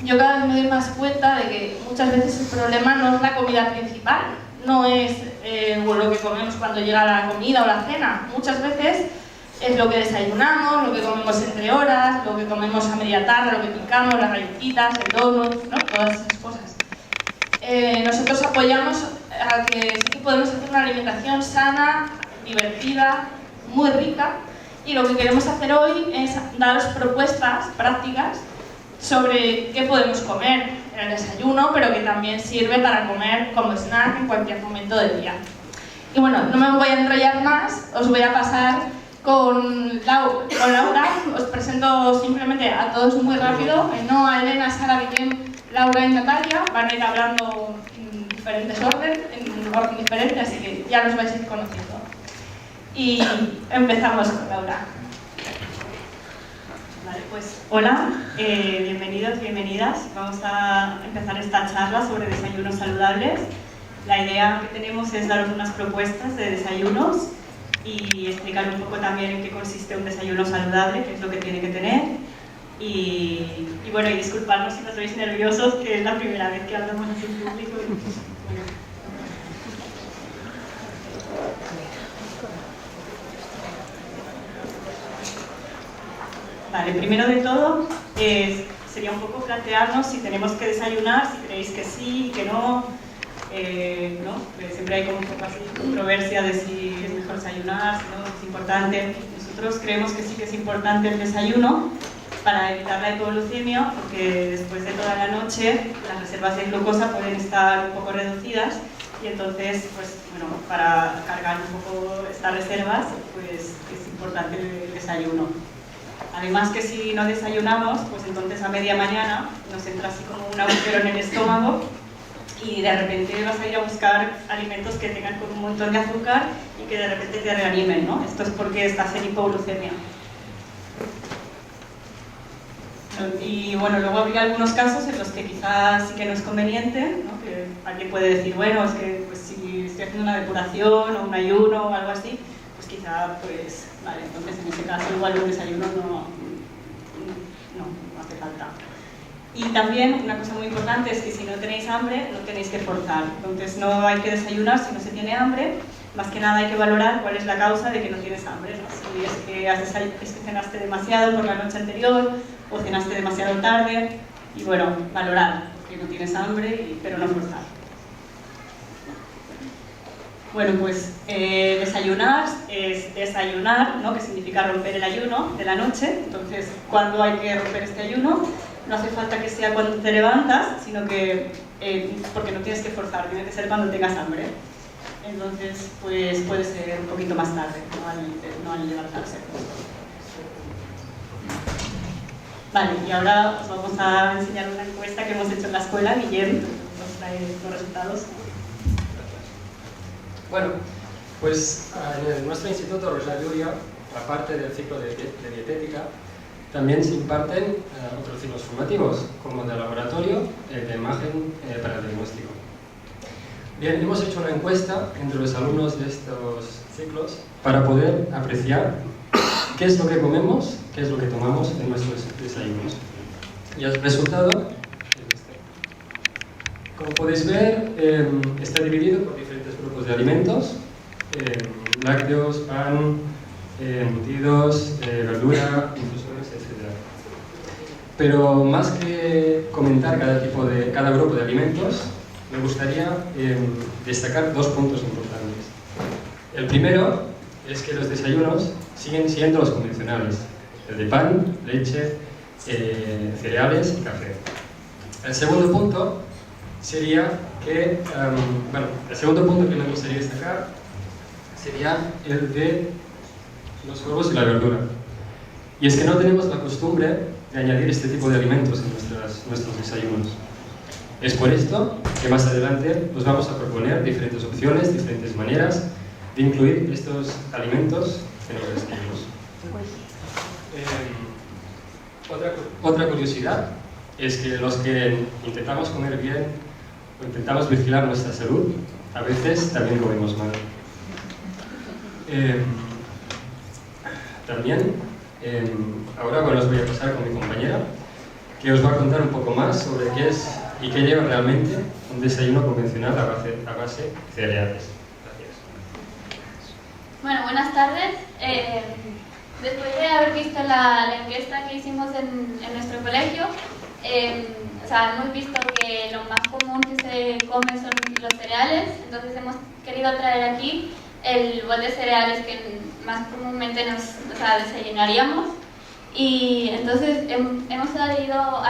yo cada vez me doy más cuenta de que muchas veces el problema no es la comida principal, no es lo que comemos cuando llega la comida o la cena. Muchas veces es lo que desayunamos, lo que comemos entre horas, lo que comemos a media tarde, lo que picamos, las galletitas, el donut, ¿no? Todas esas cosas. Nosotros apoyamos a que sí que podemos hacer una alimentación sana, divertida, muy rica, y lo que queremos hacer hoy es daros propuestas prácticas sobre qué podemos comer en el desayuno, pero que también sirve para comer como snack en cualquier momento del día. Y bueno, no me voy a enrollar más, os voy a pasar con Laura. Os presento simplemente a todos muy rápido: Ainhoa, Elena, Sara, Guillem, Laura y Natalia. Van a ir hablando en diferentes orden diferente, así que ya los vais a ir conociendo. Y empezamos con Laura. Vale, pues hola, bienvenidos, bienvenidas. Vamos a empezar esta charla sobre desayunos saludables. La idea que tenemos es daros unas propuestas de desayunos y explicar un poco también en qué consiste un desayuno saludable, qué es lo que tiene que tener. Y bueno, y disculpadnos si nos veis nerviosos, que es la primera vez que hablamos así en público. Vale, primero de todo, sería un poco plantearnos si tenemos que desayunar, si creéis que sí y que no, ¿no? Siempre hay como un poco así controversia de si es mejor desayunar, si no, es importante. Nosotros creemos que sí que es importante el desayuno para evitar la hipoglucemia, porque después de toda la noche las reservas de glucosa pueden estar un poco reducidas y entonces, pues, bueno, para cargar un poco estas reservas, pues es importante el desayuno. Además que si no desayunamos, pues entonces a media mañana nos entra así como un agujero en el estómago y de repente vas a ir a buscar alimentos que tengan con un montón de azúcar y que de repente te reanimen, ¿no? Esto es porque estás en hipoglucemia. Y bueno, luego habría algunos casos en los que quizás sí que no es conveniente, ¿no? Que alguien puede decir, bueno, es que pues, si estoy haciendo una depuración o un ayuno o algo así, pues quizá, pues, vale, entonces en ese caso igual un desayuno no hace falta. Y también una cosa muy importante es que si no tenéis hambre, no tenéis que forzar. Entonces no hay que desayunar si no se tiene hambre. Más que nada hay que valorar cuál es la causa de que no tienes hambre, ¿no? Si es que cenaste demasiado por la noche anterior o cenaste demasiado tarde. Y bueno, valorar que no tienes hambre, pero no forzar. Bueno, pues desayunar es desayunar, ¿no? Que significa romper el ayuno de la noche. Entonces, ¿cuándo hay que romper este ayuno? No hace falta que sea cuando te levantas, sino que, porque no tienes que forzar, tiene que ser cuando tengas hambre. Entonces, pues puede ser un poquito más tarde, no al levantarse. Vale, y ahora os vamos a enseñar una encuesta que hemos hecho en la escuela. Guillem nos trae los resultados. Bueno, pues en nuestro Instituto Rosa Llúria, aparte del ciclo de dietética, también se imparten otros ciclos formativos, como de laboratorio, de imagen para el diagnóstico. Bien, hemos hecho una encuesta entre los alumnos de estos ciclos para poder apreciar qué es lo que comemos, qué es lo que tomamos en nuestros desayunos. Y el resultado es este. Como podéis ver, está dividido por diferentes grupos de alimentos: lácteos, pan, embutidos, verdura, infusores, etc. Pero más que comentar cada grupo de alimentos, me gustaría destacar dos puntos importantes. El primero es que los desayunos siguen siendo los convencionales: el de pan, leche, cereales y café. El segundo punto sería que, el segundo punto que me gustaría destacar sería el de los huevos y la verdura. Y es que no tenemos la costumbre de añadir este tipo de alimentos en nuestros desayunos. Es por esto que más adelante os vamos a proponer diferentes opciones, diferentes maneras de incluir estos alimentos en los desayunos. Otra curiosidad es que los que intentamos comer bien o intentamos vigilar nuestra salud, a veces también comemos mal. También, ahora os voy a pasar con mi compañera que os va a contar un poco más sobre qué es y qué lleva realmente un desayuno convencional a base de cereales. Gracias. Bueno, buenas tardes. Después de haber visto la encuesta que hicimos en nuestro colegio, o sea, hemos visto que lo más común que se come son los cereales, entonces hemos querido traer aquí el bol de cereales que más comúnmente desayunaríamos. Y entonces hemos traído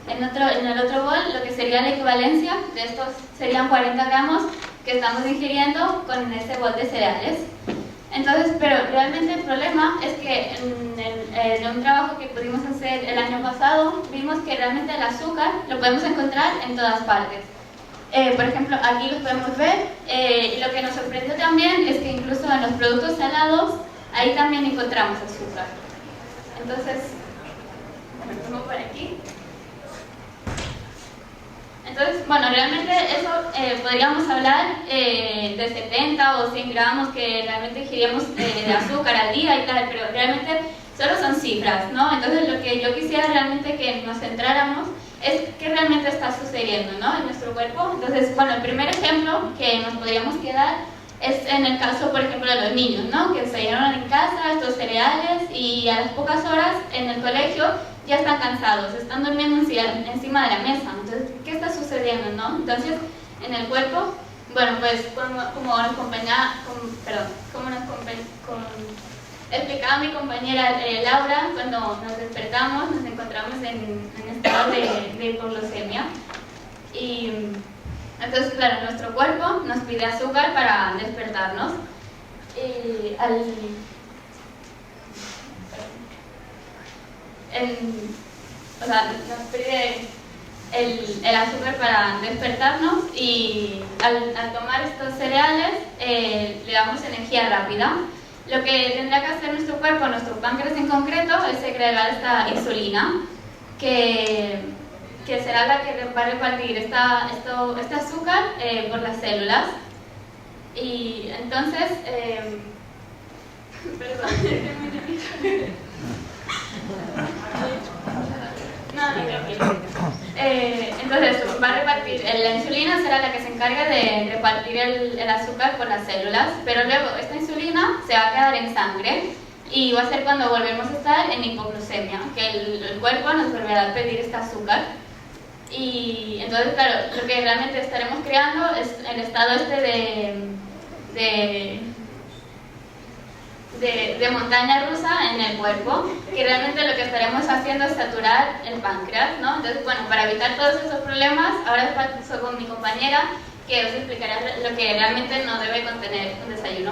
en el otro bol lo que sería la equivalencia de estos, serían 40 gramos que estamos ingiriendo con ese bol de cereales. Entonces, pero realmente el problema es que en un trabajo que pudimos hacer el año pasado, vimos que realmente el azúcar lo podemos encontrar en todas partes. Por ejemplo, aquí lo podemos ver, y lo que nos sorprendió también es que incluso en los productos salados, ahí también encontramos azúcar. Entonces, lo pongo por aquí. Entonces, bueno, realmente eso podríamos hablar de 70 o 100 gramos que realmente ingirimos de azúcar al día y tal, pero realmente solo son cifras, ¿no? Entonces, lo que yo quisiera realmente que nos centráramos es qué realmente está sucediendo, ¿no?, en nuestro cuerpo. Entonces, bueno, el primer ejemplo que nos podríamos quedar es en el caso, por ejemplo, de los niños, ¿no?, que desayunan en casa estos cereales y a las pocas horas en el colegio ya están cansados, están durmiendo encima de la mesa. Entonces, ¿qué está sucediendo, no? Entonces, en el cuerpo, bueno, pues como explicaba mi compañera Laura, cuando nos despertamos nos encontramos en estado de hipoglucemia. Y entonces, claro, nuestro cuerpo nos pide azúcar para despertarnos. Y nos pide el azúcar para despertarnos, y al tomar estos cereales le damos energía rápida. Lo que tendrá que hacer nuestro cuerpo, nuestro páncreas en concreto, es segregar esta insulina, que será la que va a repartir este azúcar por las células. Y entonces, entonces va a repartir, la insulina será la que se encarga de repartir el azúcar por las células, pero luego esta insulina se va a quedar en sangre y va a ser cuando volvemos a estar en hipoglucemia, que el cuerpo nos volverá a pedir este azúcar. Y entonces, claro, lo que realmente estaremos creando es el estado de montaña rusa en el cuerpo, que realmente lo que estaremos haciendo es saturar el páncreas, ¿no? Entonces, bueno, para evitar todos esos problemas, ahora paso con mi compañera, que os explicará lo que realmente no debe contener un desayuno.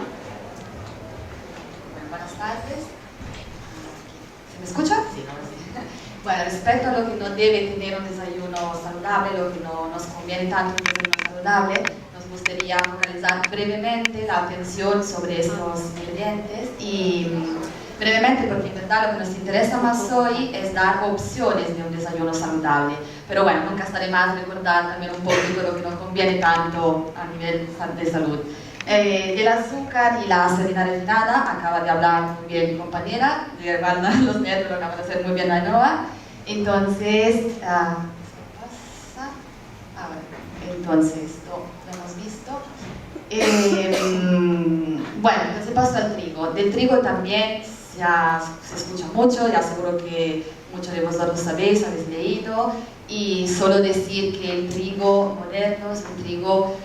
Bueno, buenas tardes. ¿Se me escucha? Sí, ahora sí. Bueno, respecto a lo que no debe tener un desayuno saludable, lo que no nos conviene tanto un desayuno saludable, nos gustaría focalizar brevemente la atención sobre estos ingredientes y brevemente, porque en verdad lo que nos interesa más hoy es dar opciones de un desayuno saludable. Pero bueno, nunca está de más recordar también un poquito lo que nos conviene tanto a nivel de salud. El azúcar y la harina refinada, acaba de hablar muy bien mi compañera, de verdad los nervios lo acaba de hacer muy bien Ainhoa. Entonces, entonces, esto lo hemos visto. Bueno, entonces paso al trigo. Del trigo también ya se escucha mucho, ya seguro que muchos de vosotros sabéis, habéis leído, y solo decir que el trigo moderno es un trigo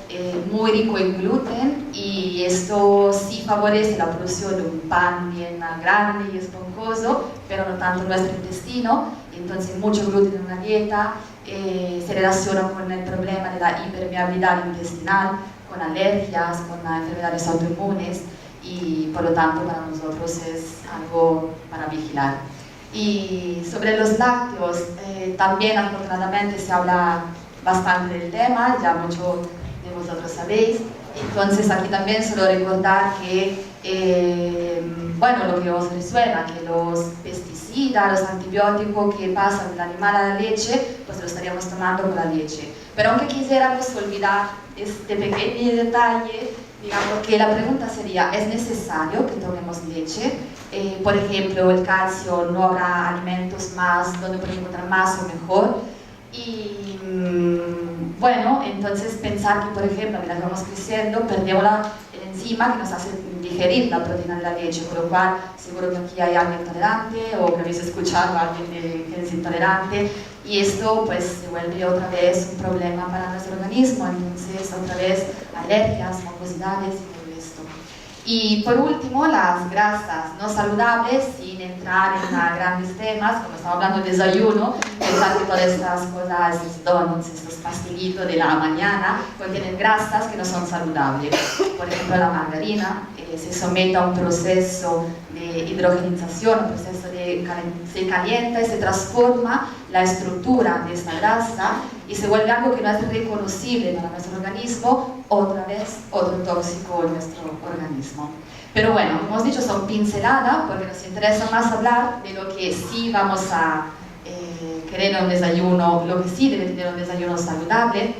muy rico en gluten, y esto sí favorece la producción de un pan bien grande y esponjoso, pero no tanto nuestro intestino. Entonces, mucho gluten en una dieta se relaciona con el problema de la impermeabilidad intestinal, con alergias, con enfermedades autoinmunes, y por lo tanto para nosotros es algo para vigilar. Y sobre los lácteos, también afortunadamente se habla bastante del tema, ya muchos de vosotros sabéis. Entonces aquí también solo recordar que, bueno, lo que os resuena, que los pesticidas, los antibióticos que pasan del animal a la leche, pues lo estaríamos tomando con la leche. Pero aunque quisiéramos olvidar este pequeño detalle, Digamos que la pregunta sería, ¿es necesario que tomemos leche? Por ejemplo, el calcio, ¿no habrá alimentos más donde podemos encontrar más o mejor? Y bueno, entonces pensar que, por ejemplo, a medida que vamos creciendo, perdemos el enzima que nos hace digerir la proteína de la leche, con lo cual seguro que aquí hay alguien intolerante o que habéis escuchado a alguien que es intolerante, y esto pues se vuelve otra vez un problema para nuestro organismo, entonces otra vez alergias, mucosidades y todo esto. Y por último, las grasas no saludables, sin entrar en grandes temas, como estamos hablando de desayuno, pensar que todas estas cosas, estos donuts, estos pastelitos de la mañana, contienen grasas que no son saludables. Por ejemplo, la margarina se somete a un proceso de hidrogenización, un proceso se calienta y se transforma la estructura de esta grasa y se vuelve algo que no es reconocible para nuestro organismo, otra vez otro tóxico en nuestro organismo. Pero bueno, como hemos dicho, son pinceladas porque nos interesa más hablar de lo que sí vamos a querer en un desayuno, lo que sí debe tener un desayuno saludable.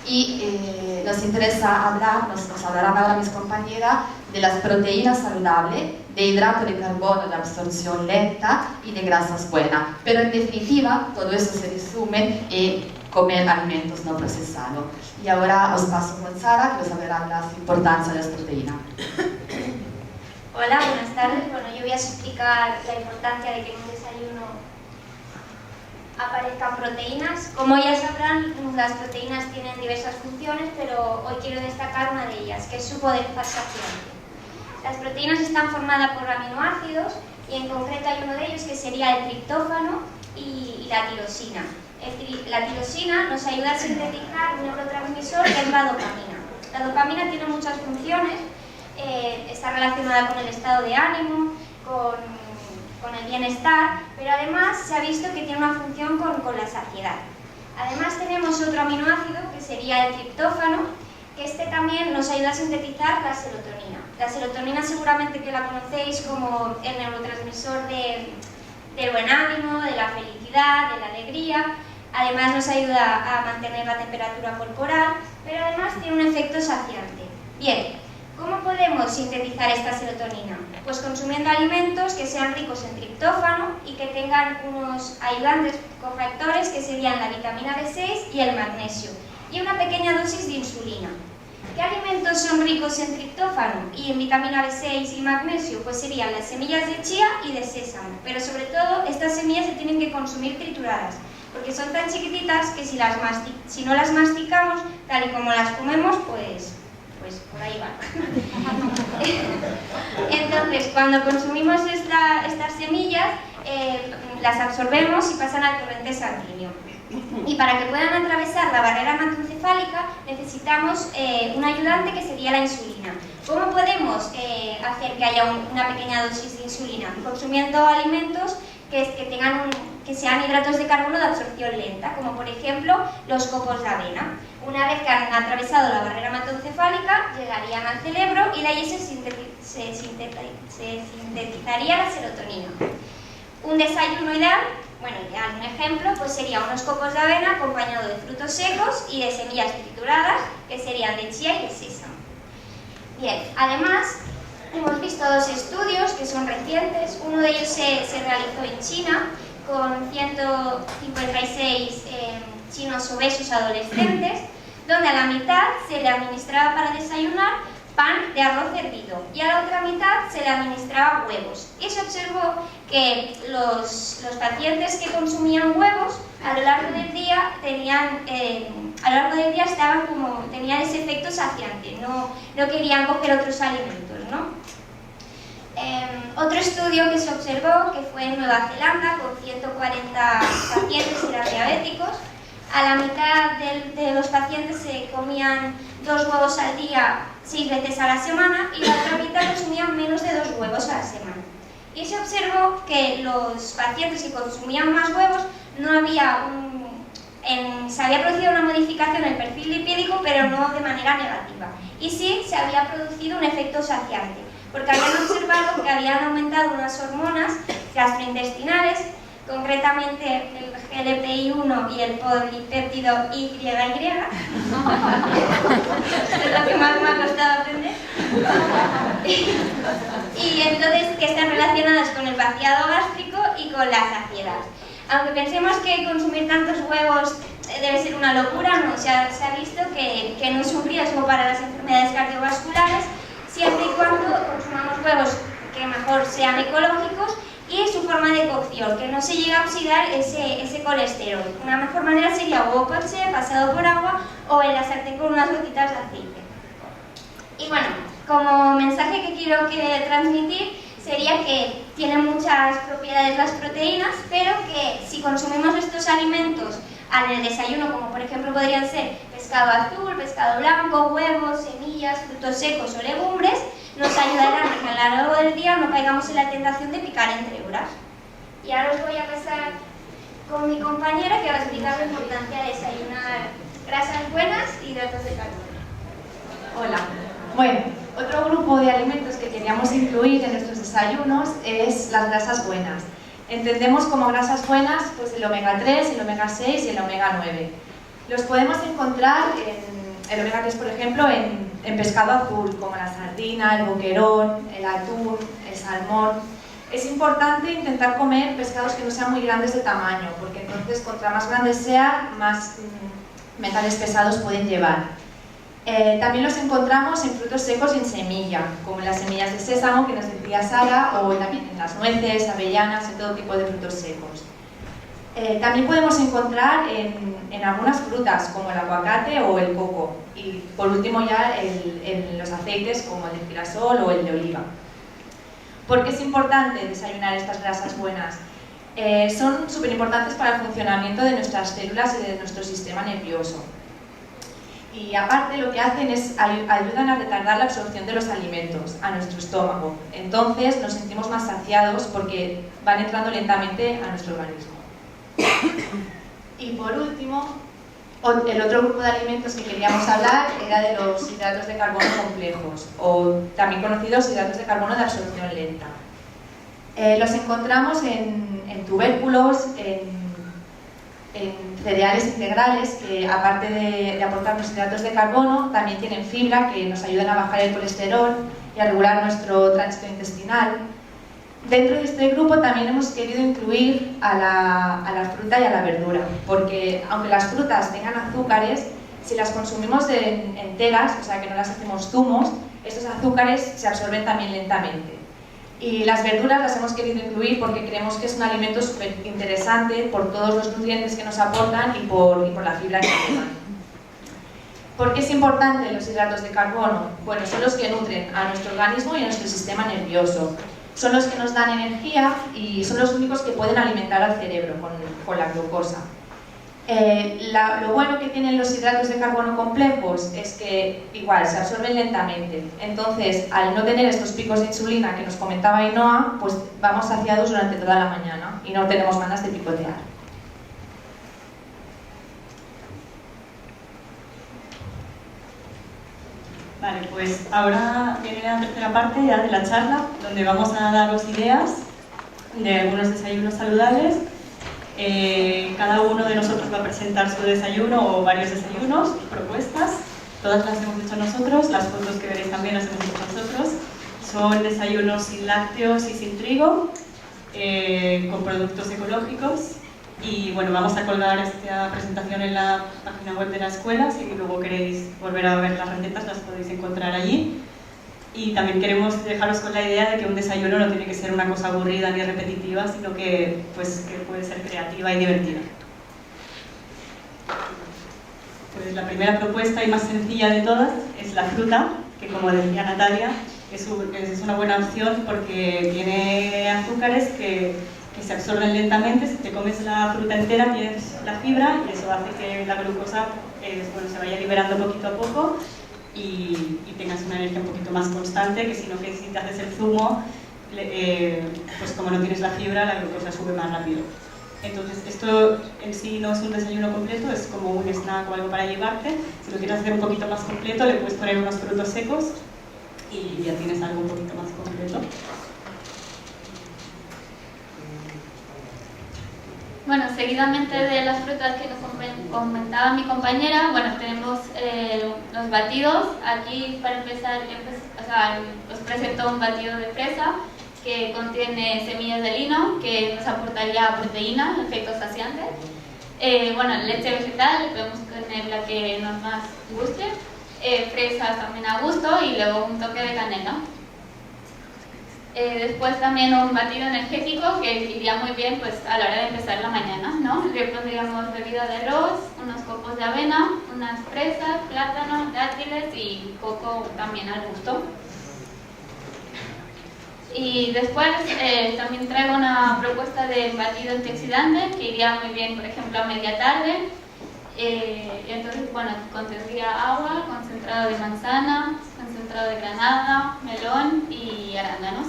Y nos interesa hablar, nos hablarán ahora mis compañeras, de las proteínas saludables, de hidrato de carbono de absorción lenta y de grasas buenas. Pero en definitiva, todo eso se resume en comer alimentos no procesados. Y ahora os paso con Sara, que os hablará de la importancia de las proteínas. Hola, buenas tardes. Bueno, yo voy a explicar la importancia de que en un desayuno aparezcan proteínas. Como ya sabrán, las proteínas tienen diversas funciones, pero hoy quiero destacar una de ellas, que es su poder saciante. Las proteínas están formadas por aminoácidos y en concreto hay uno de ellos que sería el triptófano y la tirosina. La tirosina nos ayuda a sintetizar un neurotransmisor que es la dopamina. La dopamina tiene muchas funciones, está relacionada con el estado de ánimo, con el bienestar, pero además se ha visto que tiene una función con la saciedad. Además tenemos otro aminoácido que sería el triptófano, que este también nos ayuda a sintetizar la serotonina. La serotonina seguramente que la conocéis como el neurotransmisor del buen ánimo, de la felicidad, de la alegría. Además nos ayuda a mantener la temperatura corporal, pero además tiene un efecto saciante. Bien, ¿cómo podemos sintetizar esta serotonina? Pues consumiendo alimentos que sean ricos en triptófano y que tengan unos ayudantes cofactores que serían la vitamina B6 y el magnesio, y una pequeña dosis de insulina. ¿Qué alimentos son ricos en triptófano y en vitamina B6 y magnesio? Pues serían las semillas de chía y de sésamo, pero sobre todo estas semillas se tienen que consumir trituradas, porque son tan chiquititas que si no las masticamos tal y como las comemos, pues por ahí va. Entonces, cuando consumimos estas semillas, las absorbemos y pasan al torrente sanguíneo. Y para que puedan atravesar la barrera hematoencefálica necesitamos un ayudante que sería la insulina. ¿Cómo podemos hacer que haya una pequeña dosis de insulina? Consumiendo alimentos que sean hidratos de carbono de absorción lenta, como por ejemplo los copos de avena. Una vez que han atravesado la barrera hematoencefálica, llegarían al cerebro y de allí se sintetizaría la serotonina. Un desayuno ideal, bueno, ya un ejemplo, pues sería unos copos de avena acompañado de frutos secos y de semillas trituradas, que serían de chía y de sésamo. Bien, además, hemos visto dos estudios que son recientes. Uno de ellos se realizó en China con 156 chinos obesos adolescentes, donde a la mitad se le administraba para desayunar pan de arroz hervido y a la otra mitad se le administraba huevos. Y se observó que los pacientes que consumían huevos a lo largo del día tenían ese efecto saciante, no querían coger otros alimentos, ¿no? Otro estudio que se observó, que fue en Nueva Zelanda, con 140 pacientes que eran diabéticos. A la mitad de los pacientes se comían 2 huevos al día 6 veces a la semana y la otra mitad consumían menos de 2 huevos a la semana. Y se observó que los pacientes que consumían más huevos se había producido una modificación en el perfil lipídico, pero no de manera negativa. Y sí se había producido un efecto saciante, porque habían observado que habían aumentado unas hormonas gastrointestinales, concretamente el GLPI1 y el polipéptido YY. Es lo que más me ha costado aprender. Y entonces que están relacionados con el vaciado gástrico y con la saciedad. Aunque pensemos que consumir tantos huevos debe ser una locura, no, se ha visto que no es un riesgo para las enfermedades cardiovasculares, siempre y cuando consumamos huevos que mejor sean ecológicos y su forma de cocción, que no se llegue a oxidar ese colesterol. Una mejor manera sería huevo poché pasado por agua o en la sartén con unas gotitas de aceite. Y bueno, como mensaje que quiero transmitir sería que tienen muchas propiedades las proteínas, pero que si consumimos estos alimentos en el desayuno, como por ejemplo podrían ser pescado azul, pescado blanco, huevos, semillas, frutos secos o legumbres, nos ayudarán a que a lo largo del día no caigamos en la tentación de picar entre horas. Y ahora os voy a pasar con mi compañera que va a explicar la importancia de desayunar grasas buenas y hidratos de carbono. Hola. Bueno, otro grupo de alimentos que queríamos incluir en nuestros desayunos es las grasas buenas. Entendemos como grasas buenas pues el omega 3, el omega 6 y el omega 9. Los podemos encontrar el omega 3, por ejemplo, en pescado azul, como la sardina, el boquerón, el atún, el salmón. Es importante intentar comer pescados que no sean muy grandes de tamaño, porque entonces, contra más grandes sean, más metales pesados pueden llevar. También los encontramos en frutos secos y en semilla, como en las semillas de sésamo que nos decía Sara, o también en las nueces, avellanas y todo tipo de frutos secos. También podemos encontrar en algunas frutas, como el aguacate o el coco. Y por último ya en los aceites, como el de girasol o el de oliva. ¿Por qué es importante desayunar estas grasas buenas? Son súper importantes para el funcionamiento de nuestras células y de nuestro sistema nervioso. Y aparte lo que hacen es ayudan a retardar la absorción de los alimentos a nuestro estómago. Entonces nos sentimos más saciados porque van entrando lentamente a nuestro organismo. Y por último, el otro grupo de alimentos que queríamos hablar era de los hidratos de carbono complejos, o también conocidos hidratos de carbono de absorción lenta. Los encontramos en tubérculos, en cereales integrales que, aparte de aportarnos hidratos de carbono, también tienen fibra que nos ayudan a bajar el colesterol y a regular nuestro tránsito intestinal. Dentro de este grupo también hemos querido incluir a la fruta y a la verdura, porque aunque las frutas tengan azúcares, si las consumimos enteras, o sea que no las hacemos zumos, estos azúcares se absorben también lentamente. Y las verduras las hemos querido incluir porque creemos que es un alimento súper interesante por todos los nutrientes que nos aportan y por la fibra que llevan. ¿Por qué es importante los hidratos de carbono? Bueno, son los que nutren a nuestro organismo y a nuestro sistema nervioso. Son los que nos dan energía y son los únicos que pueden alimentar al cerebro con la glucosa. Lo bueno que tienen los hidratos de carbono complejos es que igual se absorben lentamente. Entonces, al no tener estos picos de insulina que nos comentaba Ainhoa, pues vamos saciados durante toda la mañana y no tenemos ganas de picotear. Vale, pues ahora viene la tercera parte ya de la charla, donde vamos a daros ideas de algunos desayunos saludables. Cada uno de nosotros va a presentar su desayuno o varios desayunos y propuestas. Todas las hemos hecho nosotros, las fotos que veréis también las hemos hecho nosotros. Son desayunos sin lácteos y sin trigo, con productos ecológicos. Y bueno, vamos a colgar esta presentación en la página web de la escuela. Si luego queréis volver a ver las recetas, las podéis encontrar allí. Y también queremos dejaros con la idea de que un desayuno no tiene que ser una cosa aburrida ni repetitiva, sino que puede ser creativa y divertida. Pues la primera propuesta y más sencilla de todas es la fruta, que como decía Natalia, es una buena opción porque tiene azúcares que se absorben lentamente. Si te comes la fruta entera tienes la fibra y eso hace que la glucosa se vaya liberando poquito a poco y tengas una energía un poquito más constante, que si te haces el zumo, pues como no tienes la fibra, la glucosa sube más rápido. Entonces esto en sí no es un desayuno completo, es como un snack o algo para llevarte. Si lo quieres hacer un poquito más completo, le puedes poner unos frutos secos y ya tienes algo un poquito más completo. Bueno, seguidamente de las frutas que nos comentaba mi compañera, bueno, tenemos los batidos. Aquí, para empezar, os presento un batido de fresa que contiene semillas de lino, que nos aportaría proteína, efecto saciante. Bueno, leche vegetal, podemos poner la que nos más guste, fresas también a gusto y luego un toque de canela. Después también un batido energético que iría muy bien pues, a la hora de empezar la mañana, ¿no? Le pondríamos bebida de arroz, unos copos de avena, unas fresas, plátanos, dátiles y coco también al gusto. Y después también traigo una propuesta de batido antioxidante que iría muy bien, por ejemplo, a media tarde. Entonces, bueno, contendría agua, concentrado de manzana, concentrado de granada, melón y arándanos.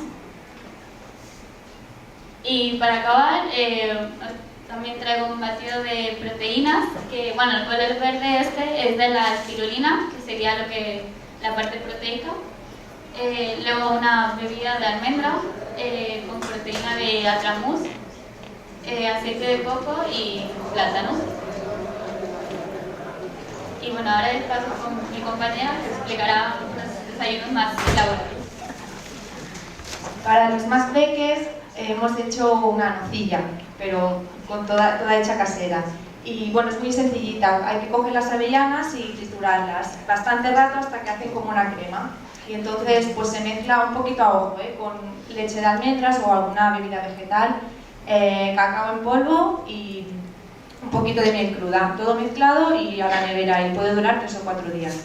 Y para acabar, también traigo un batido de proteínas, que bueno, el color verde este es de la espirulina, que sería la parte proteica. Luego una bebida de almendra con proteína de atramús, aceite de coco y plátanos. Y bueno, ahora paso con mi compañera que explicará los desayunos más elaborados. Para los más peques hemos hecho una nocilla, pero con toda hecha casera. Y bueno, es muy sencillita, hay que coger las avellanas y triturarlas bastante rato hasta que hacen como una crema. Y entonces pues se mezcla un poquito a ojo, con leche de almendras o alguna bebida vegetal, cacao en polvo y un poquito de miel cruda, todo mezclado y a la nevera, y puede durar 3 o 4 días.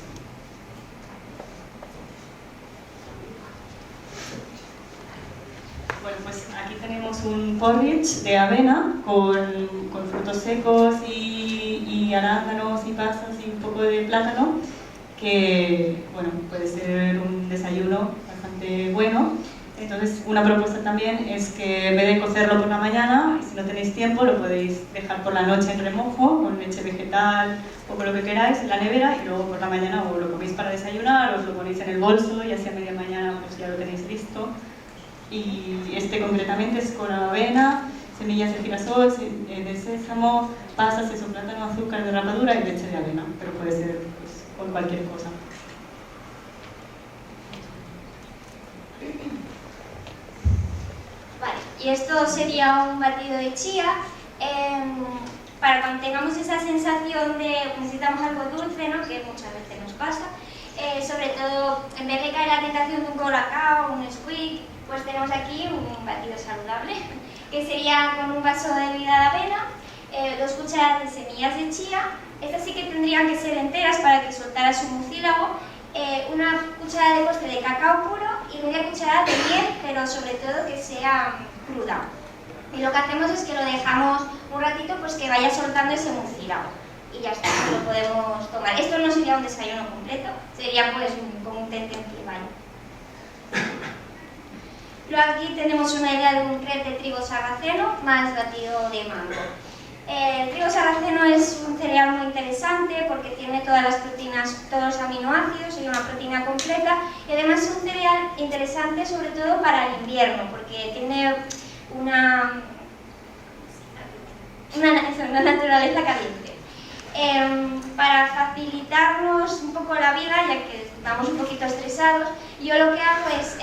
Bueno, pues aquí tenemos un porridge de avena con frutos secos y arándanos y pasas y un poco de plátano, que bueno, puede ser un desayuno bastante bueno. Entonces, una propuesta también es que en vez de cocerlo por la mañana, y si no tenéis tiempo, lo podéis dejar por la noche en remojo, con leche vegetal o con lo que queráis en la nevera, y luego por la mañana o lo coméis para desayunar, o os lo ponéis en el bolso y así a media mañana pues ya lo tenéis listo. Y este concretamente es con avena, semillas de girasol, de sésamo, pasas, queso, plátano, azúcar de rapadura y leche de avena, pero puede ser pues, con cualquier cosa. Vale, y esto sería un batido de chía. Para cuando tengamos esa sensación de necesitamos algo dulce, ¿no? Que muchas veces nos pasa, sobre todo en vez de caer la tentación de un colacao, un squeak, pues tenemos aquí un batido saludable, que sería con un vaso de bebida de avena, 2 cucharadas de semillas de chía. Estas sí que tendrían que ser enteras para que soltara su mucílago, una cucharada de postre de cacao puro y media cucharada de miel, pero sobre todo que sea cruda. Y lo que hacemos es que lo dejamos un ratito pues que vaya soltando ese mucílago. Y ya está, lo podemos tomar. Esto no sería un desayuno completo, sería pues como un tentempié, ¿vale? Luego aquí tenemos una idea de un crepe de trigo sarraceno más batido de mango. El trigo sarraceno es un cereal muy interesante porque tiene todas las proteínas, todos los aminoácidos y una proteína completa, y además es un cereal interesante sobre todo para el invierno porque tiene una naturaleza caliente. Para facilitarnos un poco la vida, ya que estamos un poquito estresados, yo lo que hago es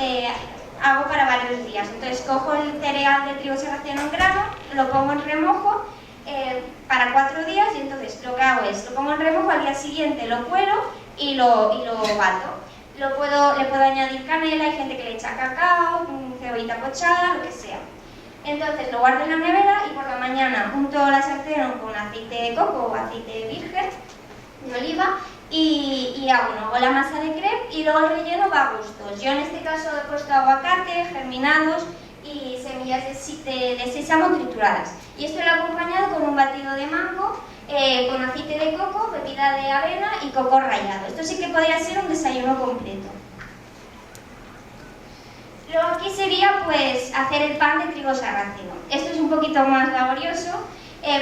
hago para varios días. Entonces cojo el cereal de trigo sarraceno en grano, lo pongo en remojo para 4 días, y entonces lo que hago es lo pongo en remojo, al día siguiente lo cuelo y lo bato. Le puedo añadir canela, hay gente que le echa cacao, cebollita pochada, lo que sea. Entonces lo guardo en la nevera y por la mañana unto la sartén con aceite de coco o aceite virgen de oliva y hago la masa de crepe y luego el relleno va a gustos. Yo en este caso he puesto aguacate, germinados y semillas de sésamo trituradas. Y esto lo he acompañado con un batido de mango, con aceite de coco, bebida de avena y coco rallado. Esto sí que podría ser un desayuno completo. Luego aquí sería pues hacer el pan de trigo sarraceno. Esto es un poquito más laborioso.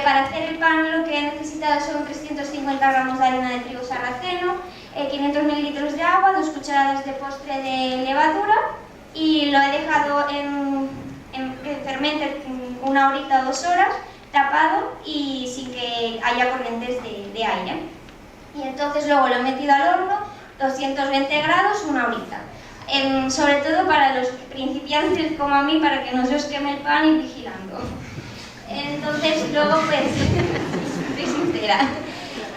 Para hacer el pan lo que he necesitado son 350 gramos de harina de trigo sarraceno, 500 mililitros de agua, 2 cucharadas de postre de levadura, y lo he dejado que fermente 1 horita o 2 horas tapado y sin que haya corrientes de aire. Y entonces luego lo he metido al horno, 220 grados, una horita. Sobre todo para los principiantes como a mí, para que no se os queme el pan y vigilando. Entonces luego pues, soy sincera.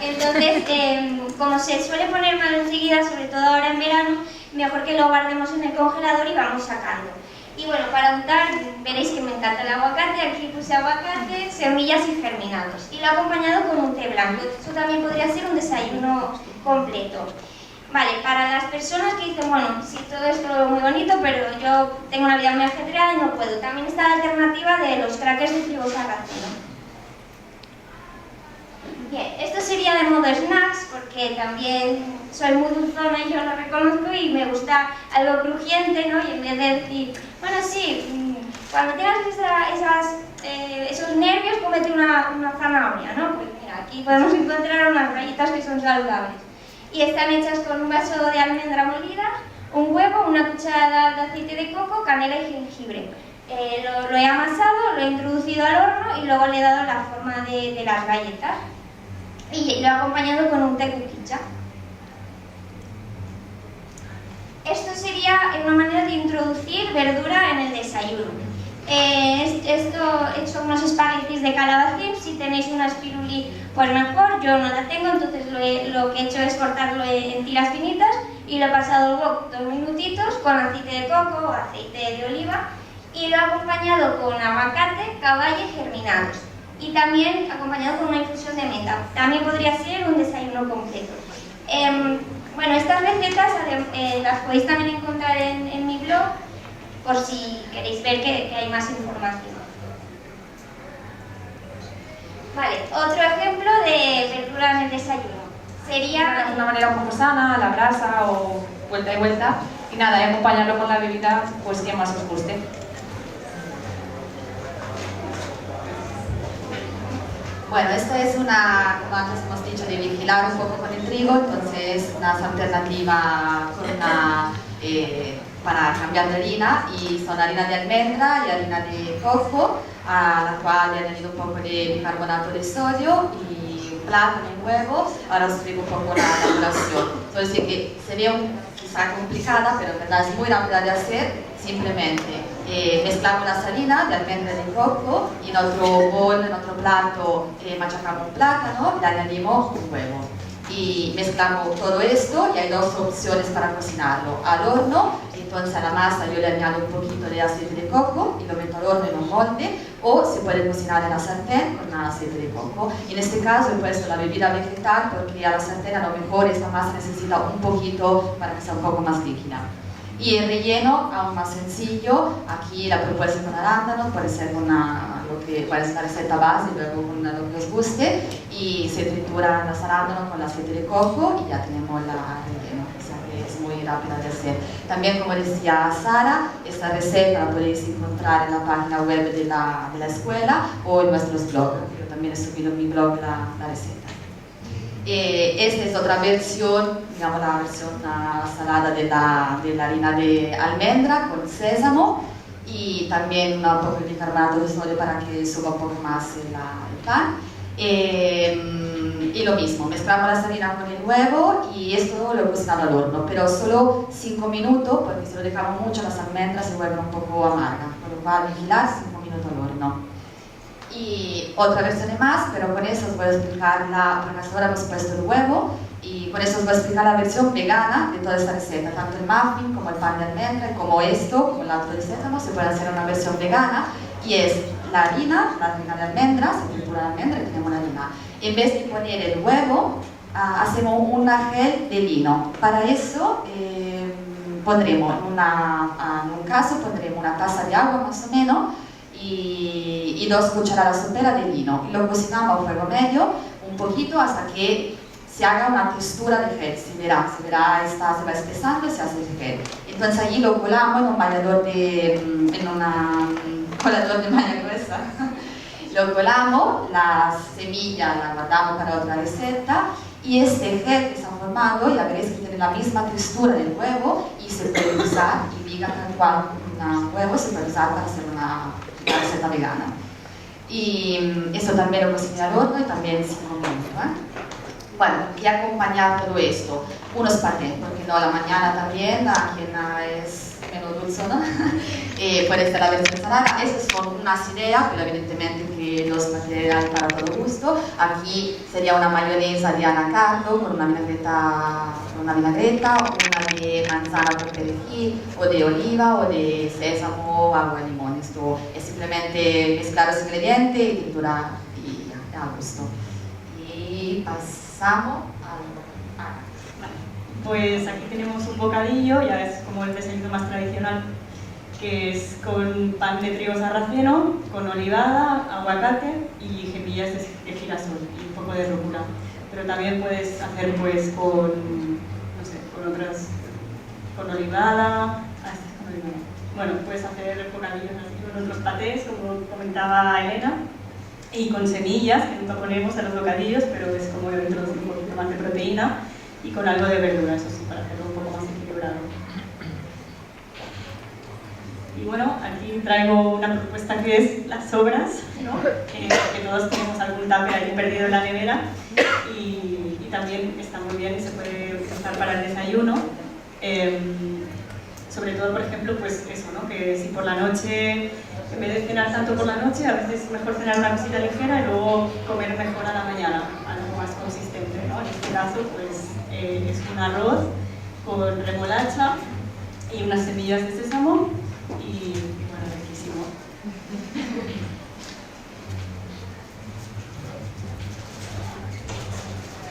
Entonces, como se suele poner mal enseguida, sobre todo ahora en verano, mejor que lo guardemos en el congelador y vamos sacando. Y bueno, para untar, veréis que me encanta el aguacate, aquí puse aguacate, semillas y germinados. Y lo he acompañado con un té blanco, eso también podría ser un desayuno completo. Vale, para las personas que dicen, bueno, sí, todo esto es muy bonito, pero yo tengo una vida muy ajetreada y no puedo. También está la alternativa de los crackers de trigo sarraceno. Bien, esto sería de modo snacks, porque también soy muy dulzona y yo lo reconozco y me gusta algo crujiente, ¿no? Y en vez de decir, bueno, sí, cuando tengas esos nervios, cómete una zanahoria, ¿no? Pues mira, aquí podemos encontrar unas galletas que son saludables. Y están hechas con un vaso de almendra molida, un huevo, una cucharada de aceite de coco, canela y jengibre. Lo he amasado, lo he introducido al horno y luego le he dado la forma de las galletas. Y lo he acompañado con un té kukicha. Esto sería una manera de introducir verdura en el desayuno. Esto he hecho unos espaguetis de calabacín. Si tenéis una espiruli, pues mejor. Yo no la tengo, entonces lo que he hecho es cortarlo en tiras finitas y lo he pasado al wok 2 minutitos con aceite de coco o aceite de oliva y lo he acompañado con aguacate, caballa y germinados. Y también acompañado con una infusión de menta. También podría ser un desayuno completo. Bueno, estas recetas las podéis también encontrar en mi blog, por si queréis ver que hay más información. Vale, otro ejemplo de verdura en el desayuno sería... De una manera un poco sana, a la brasa o vuelta y vuelta. Y nada, y acompañarlo con la bebida pues que más os guste. Bueno, esto es una, como antes hemos dicho, de vigilar un poco con el trigo, entonces una alternativa para cambiar de harina, y son harina de almendra y harina de coco, a la cual he añadido un poco de bicarbonato de sodio y plátano y huevo. Ahora os explico un poco la elaboración. Entonces, que se ve quizá complicada, pero en verdad es muy rápida de hacer. Simplemente mezclamos las harinas de almendra y de coco y en otro bol, en otro plato, machacamos un plátano y le añadimos un huevo. Y mezclamos todo esto y hay dos opciones para cocinarlo. Al horno, entonces a la masa yo le añado un poquito de aceite de coco y lo meto al horno en un molde, o se puede cocinar en la sartén con aceite de coco. En este caso he puesto la bebida vegetal porque a la sartén a lo mejor esta masa necesita un poquito para que sea un poco más líquida. Y el relleno, aún más sencillo, aquí la puede ser con arándanos, puede ser con puede ser la receta base, luego con lo que os guste, y se trituran los arándanos con el aceite de coco y ya tenemos el relleno, o sea que es muy rápida de hacer. También, como decía Sara, esta receta la podéis encontrar en la página web de la escuela o en nuestros blogs. Yo también he subido en mi blog la receta. Esta es otra versión, digamos la versión salada de la harina de almendra con sésamo y también un poco de bicarbonato de sodio para que suba un poco más el pan. Y lo mismo, mezclamos la harina con el huevo y esto lo he cocinado al horno, pero solo 5 minutos, porque si lo dejamos mucho las almendras se vuelven un poco amargas, por lo cual vigilar 5 minutos al horno. Y otra versión más, pero con eso os voy a explicar porque hasta ahora hemos puesto el huevo, y con eso os voy a explicar la versión vegana de toda esta receta, tanto el muffin como el pan de almendra, como esto, como el otro de sésamo, se puede hacer una versión vegana, y es la harina de almendra, se tritura la almendra y tenemos la harina. En vez de poner el huevo, hacemos una gel de lino. Para eso pondremos, en un caso, pondremos una taza de agua más o menos, y 2 cucharadas soperas de lino, y lo cocinamos a fuego medio un poquito hasta que se haga una textura de gel. Se verá, se va espesando y se hace el gel. Entonces allí lo colamos en un colador de malla gruesa. Lo colamos, la semilla la guardamos para otra receta, y este gel que se ha formado, ya veréis que tiene la misma textura del huevo y se puede usar, y diga tal cual un huevo se puede usar para hacer una receta vegana. y eso también lo cociné al horno y también 5 minutos. Bueno, y acompañar todo esto, unos patés, porque no, la mañana también, a quien es menos dulce, ¿no? Puede ser la versión salada. Esas son unas ideas, pero evidentemente que los patés hay para todo gusto. Aquí sería una mayonesa de anacardo con una vinagreta, una de manzana con perejil, o de oliva, o de sésamo, agua y limón. Esto es simplemente mezclar los ingredientes y triturar y ya, a gusto. Y pasamos al... Pues aquí tenemos un bocadillo, ya es como el desayuno más tradicional, que es con pan de trigo sarraceno, con olivada, aguacate y semillas de girasol y un poco de rúcula. Pero también puedes hacer pues con, no sé, con otras, con olivada, bueno, puedes hacer bocadillos así con otros patés, como comentaba Elena, y con semillas, que nunca ponemos a los bocadillos, pero es como introducir un poquito más de proteína, y con algo de verdura, eso sí, para hacerlo un poco más equilibrado. Y bueno, aquí traigo una propuesta que es las sobras, ¿no? Que todos tenemos algún tupper ahí perdido en la nevera, y también está muy bien y se puede utilizar para el desayuno. Sobre todo, por ejemplo, pues eso, ¿no? Que si por la noche, en vez de cenar tanto por la noche, a veces es mejor cenar una cosita ligera y luego comer mejor a la mañana, algo más consistente, ¿no? En este caso, pues es un arroz con remolacha y unas semillas de sésamo y bueno, riquísimo.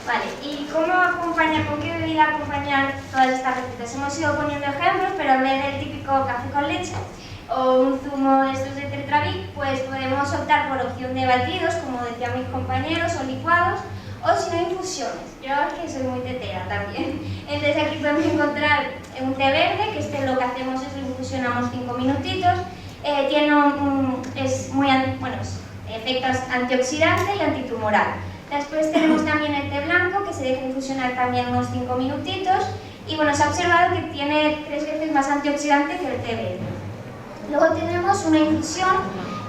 Vale, ¿y cómo acompañar, con qué bebida acompañar todas estas recetas? Hemos ido poniendo ejemplos, pero en vez del típico café con leche o un zumo de estos de Tetrabric, pues podemos optar por opción de batidos, como decían mis compañeros, o licuados, o si no, infusiones. Yo es que soy muy tetera también. Entonces aquí podemos encontrar un té verde, que este lo que hacemos es lo infusionamos 5 minutitos. Tiene efectos antioxidante y antitumoral. Después tenemos también el té blanco, que se deja infusionar también unos 5 minutitos. Y bueno, se ha observado que tiene 3 veces más antioxidante que el té verde. Luego tenemos una infusión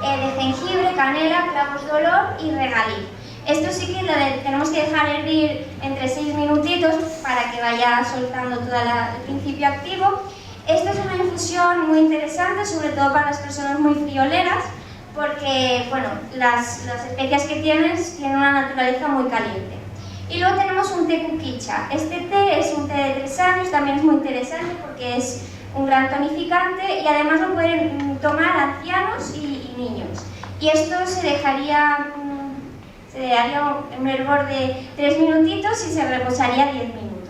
de jengibre, canela, clavos de olor y regaliz. Esto sí que lo tenemos que dejar hervir entre 6 minutitos para que vaya soltando todo el principio activo. Esta es una infusión muy interesante, sobre todo para las personas muy frioleras, porque bueno, las especias que tienen una naturaleza muy caliente. Y luego tenemos un té kukicha. Este té es un té de 3 años, también es muy interesante porque es un gran tonificante y además lo pueden tomar ancianos y niños. Y esto se dejaría un hervor de 3 minutitos y se reposaría 10 minutos.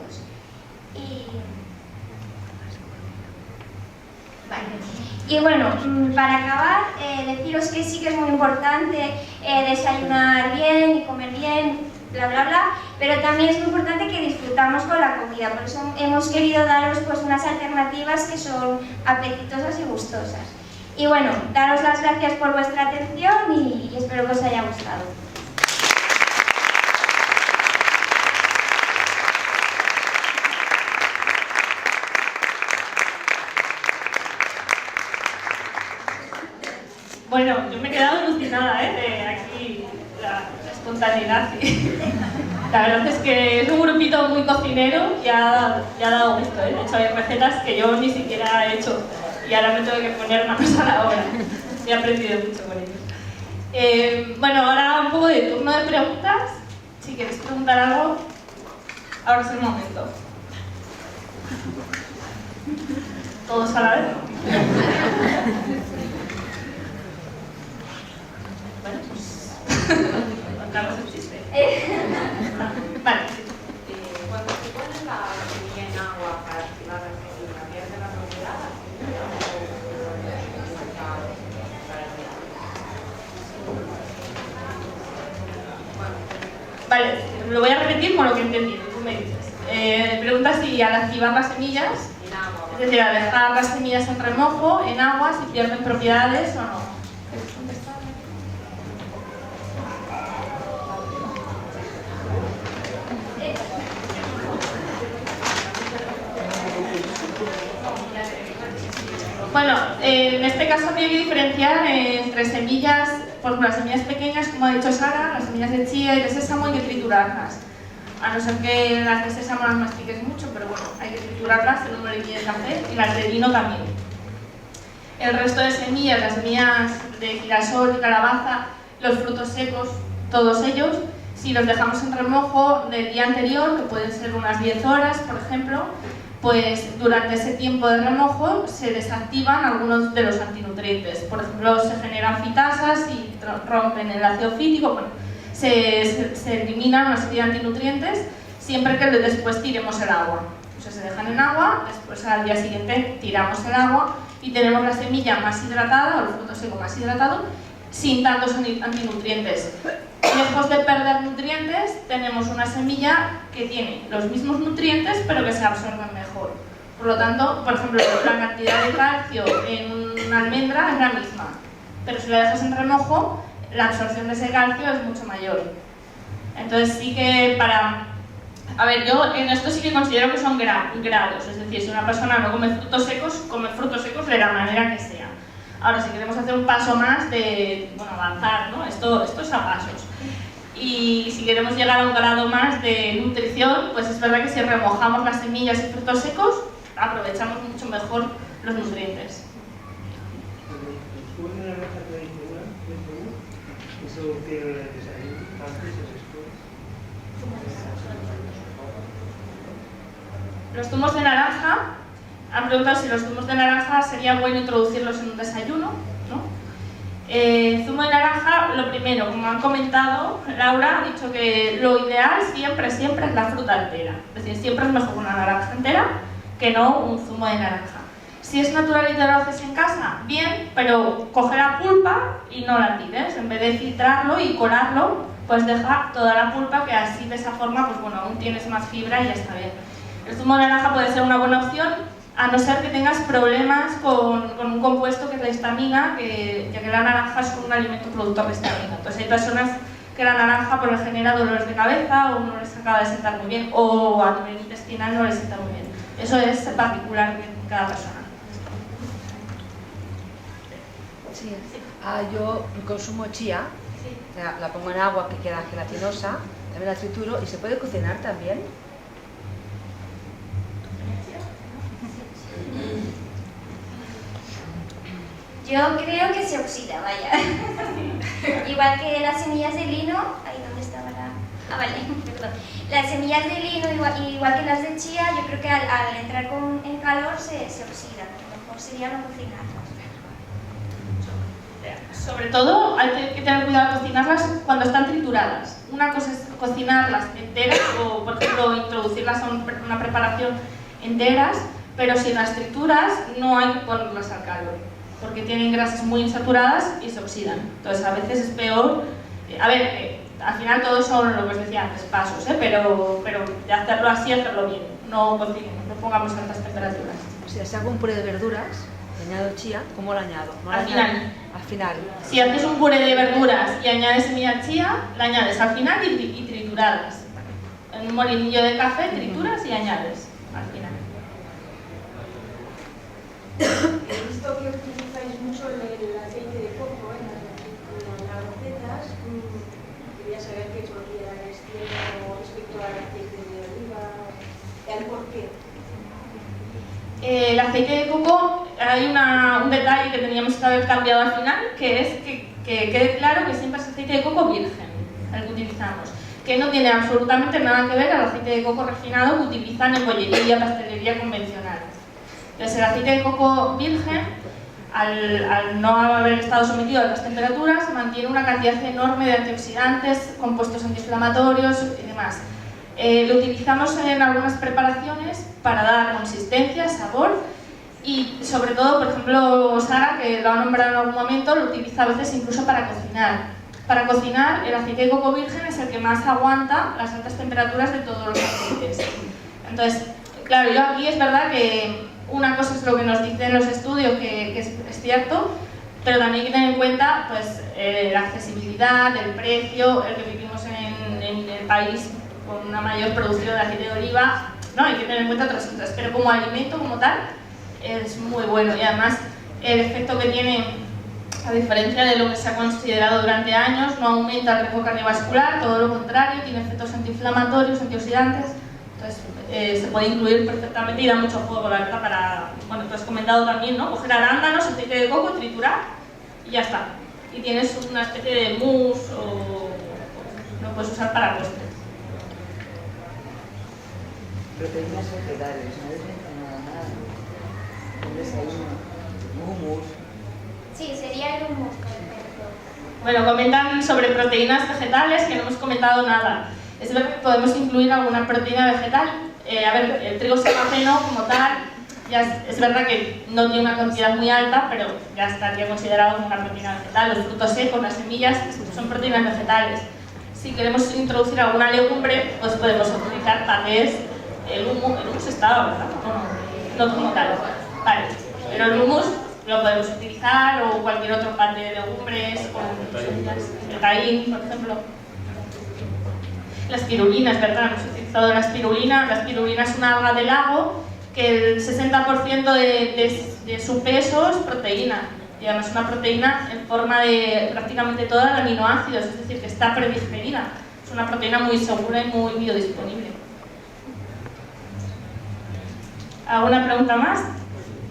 Y bueno, para acabar, deciros que sí que es muy importante desayunar bien y comer bien, bla bla bla, pero también es muy importante que disfrutamos con la comida, por eso hemos querido daros pues unas alternativas que son apetitosas y gustosas. Y bueno, daros las gracias por vuestra atención y espero que os haya gustado. Bueno, yo me he quedado alucinada de aquí la espontaneidad. La verdad es que es un grupito muy cocinero y ha dado gusto. De hecho, hay recetas que yo ni siquiera he hecho y ahora me tengo que poner manos a la obra. He aprendido mucho con ellos. Bueno, ahora un poco de turno de preguntas. Si queréis preguntar algo, ahora es el momento. ¿Todos a la vez? Bueno, pues contamos el chiste. Vale. Cuando se pone la semilla en agua para activar la semilla, ¿pierde la propiedad? Vale, lo voy a repetir con lo que he entendido. Tú me dices. Pregunta si al activar las semillas, es decir, al dejar las semillas en remojo, en agua, si pierden propiedades o no. Bueno, en este caso habría que diferenciar entre semillas pues las semillas pequeñas, como ha dicho Sara, las semillas de chía y de sésamo hay que triturarlas. A no ser que las de sésamo las mastiques mucho, pero bueno, hay que triturarlas en un molinillo de café y las de lino también. El resto de semillas, las semillas de girasol y calabaza, los frutos secos, todos ellos, si los dejamos en remojo del día anterior, que pueden ser unas 10 horas, por ejemplo, pues durante ese tiempo de remojo se desactivan algunos de los antinutrientes. Por ejemplo, se generan fitasas y rompen el ácido fítico. Bueno, se eliminan una serie de antinutrientes siempre que después tiremos el agua. O sea, se dejan en agua, después al día siguiente tiramos el agua y tenemos la semilla más hidratada o el fruto seco más hidratado sin tantos antinutrientes. Lejos de perder nutrientes, tenemos una semilla que tiene los mismos nutrientes pero que se absorben mejor. Por lo tanto, por ejemplo, la cantidad de calcio en una almendra es la misma, pero si la dejas en remojo, la absorción de ese calcio es mucho mayor. Entonces sí que para... A ver, yo en esto sí que considero que son grados, es decir, si una persona no come frutos secos de la manera que sea. Ahora, si queremos hacer un paso más de, bueno, avanzar, ¿no? Esto es a pasos. Y si queremos llegar a un grado más de nutrición, pues es verdad que si remojamos las semillas y frutos secos, aprovechamos mucho mejor los nutrientes. Los zumos de naranja, han preguntado si los zumos de naranja sería bueno introducirlos en un desayuno, ¿no? Zumo de naranja, lo primero, como han comentado, Laura ha dicho que lo ideal siempre es la fruta entera. Es decir, siempre es mejor una naranja entera que no un zumo de naranja. Si es natural y te lo haces en casa, bien, pero coge la pulpa y no la tires. En vez de filtrarlo y colarlo, pues deja toda la pulpa, que así de esa forma, pues bueno, aún tienes más fibra y ya está bien. El zumo de naranja puede ser una buena opción, a no ser que tengas problemas con un compuesto que es la histamina, ya que la naranja es un alimento productor de histamina. Entonces hay personas que la naranja pues, les genera dolores de cabeza o no les acaba de sentar muy bien, o a nivel intestinal no les sienta muy bien. Eso es particular de cada persona. Sí. Yo consumo chía, la pongo en agua que queda gelatinosa, también la trituro y se puede cocinar también. Yo creo que se oxida, vaya. Igual que las semillas de lino, ahí donde estaba la... Ah, vale, perdón. Las semillas de lino, igual que las de chía, yo creo que al entrar en calor se oxidan. Lo mejor sería no cocinarlas. Sobre todo hay que tener cuidado de cocinarlas cuando están trituradas. Una cosa es cocinarlas enteras o, por ejemplo, introducirlas en una preparación enteras, pero si las trituras no hay que ponerlas al calor, porque tienen grasas muy insaturadas y se oxidan. Entonces a veces es peor. A ver, al final todos son lo que os decía antes, pasos, pero de hacerlo así, hacerlo bien. No cocinemos, no pongamos altas temperaturas. O sea, si hago un puré de verduras, añado chía, ¿cómo lo añado? ¿No al final. Al final. Si haces un puré de verduras y añades semilla chía, la añades al final y trituradas. En un molinillo de café trituras y añades al final. He visto que utilizáis mucho el aceite de coco en las recetas. Quería saber qué propiedades tiene respecto al aceite de oliva, el por qué. El aceite de coco, hay un detalle que teníamos que haber cambiado al final, que es que quede claro que siempre es aceite de coco virgen el que utilizamos, que no tiene absolutamente nada que ver al aceite de coco refinado que utilizan en bollería, pastelería convencional. Entonces el aceite de coco virgen, al no haber estado sometido a las temperaturas, mantiene una cantidad enorme de antioxidantes, compuestos antiinflamatorios y demás. Lo utilizamos en algunas preparaciones para dar consistencia, sabor y sobre todo, por ejemplo, Sara, que lo ha nombrado en algún momento, lo utiliza a veces incluso para cocinar. Para cocinar, el aceite de coco virgen es el que más aguanta las altas temperaturas de todos los aceites. Entonces, claro, yo aquí es verdad que una cosa es lo que nos dicen los estudios, que es cierto, pero también hay que tener en cuenta pues, la accesibilidad, el precio, el que vivimos en el país con una mayor producción de aceite de oliva, ¿no? Hay que tener en cuenta otras cosas, pero como alimento como tal es muy bueno y además el efecto que tiene A diferencia de lo que se ha considerado durante años, no aumenta el riesgo cardiovascular, todo lo contrario, tiene efectos antiinflamatorios, antioxidantes, entonces se puede incluir perfectamente y da mucho juego, la verdad, para, bueno, tú has comentado también, ¿no? Coger arándanos, aceite de coco, triturar y ya está. Y tienes una especie de mousse o lo puedes usar para postres. Proteínas vegetales, no les mencionado nada. Un desayuno, hummus. Sí, sería el hummus, por ejemplo. Bueno, comentan sobre proteínas vegetales, que no hemos comentado nada. Es verdad que podemos incluir alguna proteína vegetal. A ver, el trigo sarraceno como tal, ya es verdad que no tiene una cantidad muy alta, pero ya estaría considerado como una proteína vegetal. Los frutos secos, las semillas, son proteínas vegetales. Si queremos introducir alguna legumbre, pues podemos utilizar patés. El hummus estaba, ¿verdad? No como tal. Vale, pero el hummus lo podemos utilizar o cualquier otro paté de legumbres, con semillas, el taín, por ejemplo. La espirulina, es verdad, hemos utilizado la espirulina. La espirulina es una alga del lago que el 60% de su peso es proteína. Y además es una proteína en forma de prácticamente toda de aminoácidos, es decir, que está predigerida. Es una proteína muy segura y muy biodisponible. ¿Alguna pregunta más?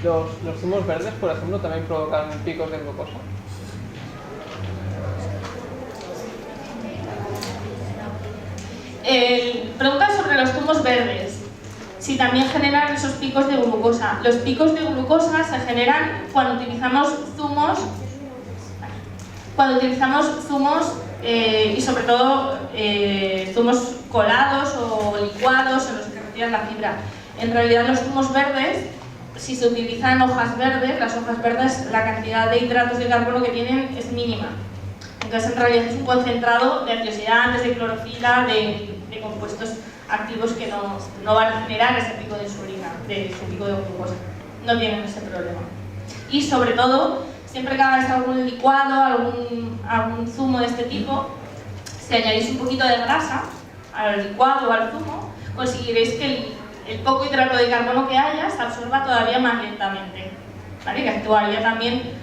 Los zumos verdes, por ejemplo, también provocan picos de glucosa. Pregunta sobre los zumos verdes. Si también generan esos picos de glucosa. Los picos de glucosa se generan cuando utilizamos zumos. Y sobre todo zumos colados o licuados en los que retiran la fibra. En realidad los zumos verdes, si se utilizan hojas verdes, las hojas verdes, la cantidad de hidratos de carbono que tienen es mínima. Entonces en realidad es un concentrado de antioxidantes, de clorofila, de compuestos activos que no van a generar ese pico de insulina, ese pico de glucosa. No tienen ese problema. Y sobre todo, siempre que hagáis algún licuado, algún zumo de este tipo, si añadís un poquito de grasa al licuado o al zumo, conseguiréis que el poco hidrato de carbono que haya se absorba todavía más lentamente, ¿vale? Que actuaría también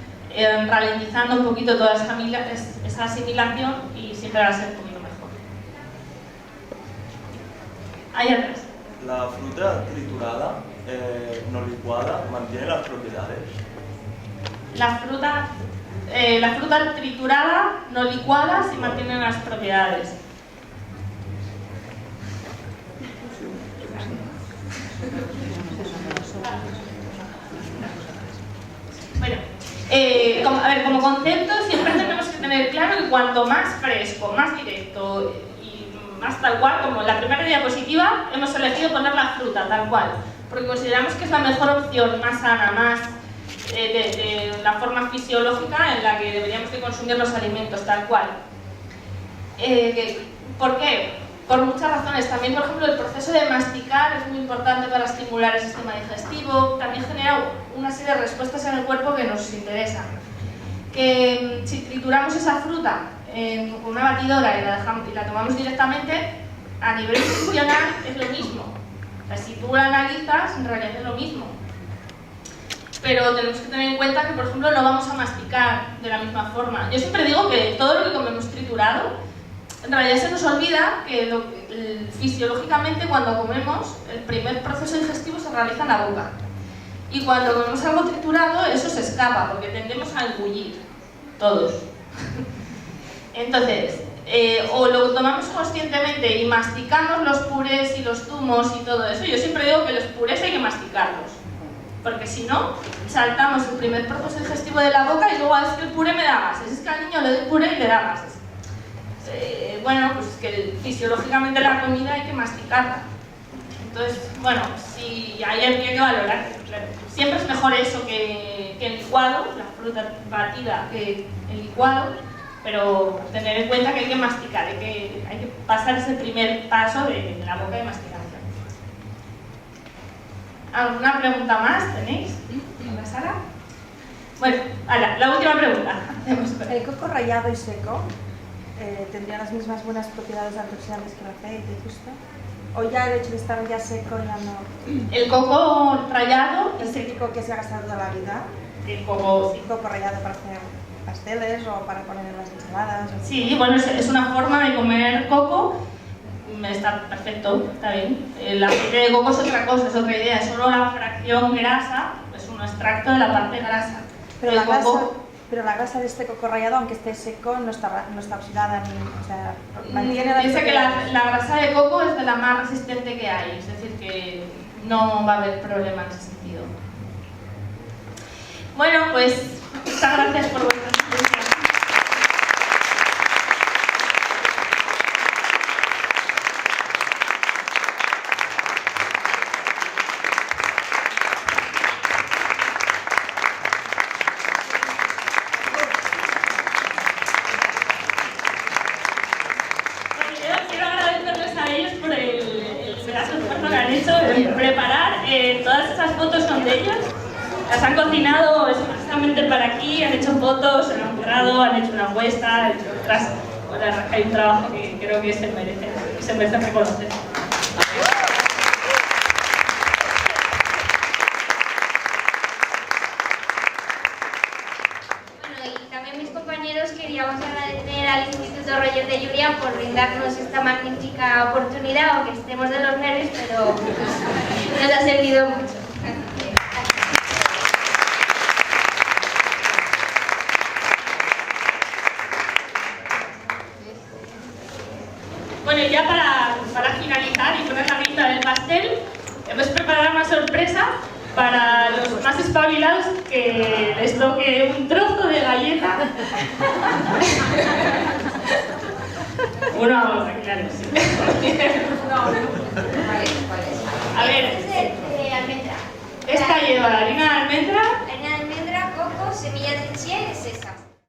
ralentizando un poquito toda esa asimilación y siempre va a ser un poquito mejor. Ahí atrás. La fruta triturada, no licuada, mantiene las propiedades. La fruta triturada, no licuada, sí mantiene las propiedades. Bueno, como concepto siempre tenemos que tener claro que cuanto más fresco, más directo y más tal cual, como en la primera diapositiva, hemos elegido poner la fruta tal cual, porque consideramos que es la mejor opción, más sana, más de la forma fisiológica en la que deberíamos de consumir los alimentos tal cual. ¿Por qué? Por muchas razones. También, por ejemplo, el proceso de masticar es muy importante para estimular el sistema digestivo. También genera una serie de respuestas en el cuerpo que nos interesan. Que si trituramos esa fruta con una batidora y la tomamos directamente, a nivel funcional es lo mismo. O sea, si tú la analizas, en realidad es lo mismo. Pero tenemos que tener en cuenta que, por ejemplo, no vamos a masticar de la misma forma. Yo siempre digo que todo lo que comemos triturado, en realidad se nos olvida que fisiológicamente cuando comemos, el primer proceso digestivo se realiza en la boca. Y cuando comemos algo triturado, eso se escapa, porque tendemos a engullir, todos. Entonces, o lo tomamos conscientemente y masticamos los purés y los zumos y todo eso. Yo siempre digo que los purés hay que masticarlos, porque si no, saltamos el primer proceso digestivo de la boca y luego es que el puré me da gases, es que al niño le doy puré y le da gases. Bueno, pues es que fisiológicamente la comida hay que masticarla. Entonces, bueno, si ahí habría que valorar, claro. Siempre es mejor eso que el licuado, la fruta batida que el licuado, pero tener en cuenta que hay que masticar, hay que pasar ese primer paso de la boca de masticación. ¿Alguna pregunta más tenéis en la sala? Bueno, la última pregunta. ¿El coco rallado y seco tendría las mismas buenas propiedades antioxidantes que el aceite justo? ¿O ya el hecho de estar ya seco ya no? El coco rallado... ¿El típico que se ha gastado toda la vida? El coco, sí. El coco rallado para hacer... pasteles o para poner en las ensaladas. Sí, bueno, es una forma de comer coco. Está perfecto, está bien. El aceite de coco es otra cosa, es otra idea. Es solo la fracción grasa, es un extracto de la parte grasa. Pero la grasa de este coco rallado, aunque esté seco, no está oxidada ni, o sea, mantiene la. Piensa que la grasa de coco es de la más resistente que hay, es decir, que no va a haber problema en ese sentido. Bueno, pues muchas gracias por vuestra atención. Preparar, todas esas fotos son de ellos, las han cocinado expresamente para aquí, han hecho fotos, se han cerrado, han hecho una encuesta, han hecho otras, hay un trabajo que creo que se merece reconocer. Bueno, y también mis compañeros queríamos agradecer al Instituto Roger de Llúria por brindarnos esta magnífica oportunidad, aunque estemos de los nervios, pero nos ha servido mucho. Bueno, y ya para finalizar y poner la guinda del pastel, hemos preparado una sorpresa para los más espabilados, que les toque un trozo de galleta. Claro, sí. A ver, De almendra. esta lleva harina de almendra, Harina de almendra, coco, semillas de chía y de sésamo.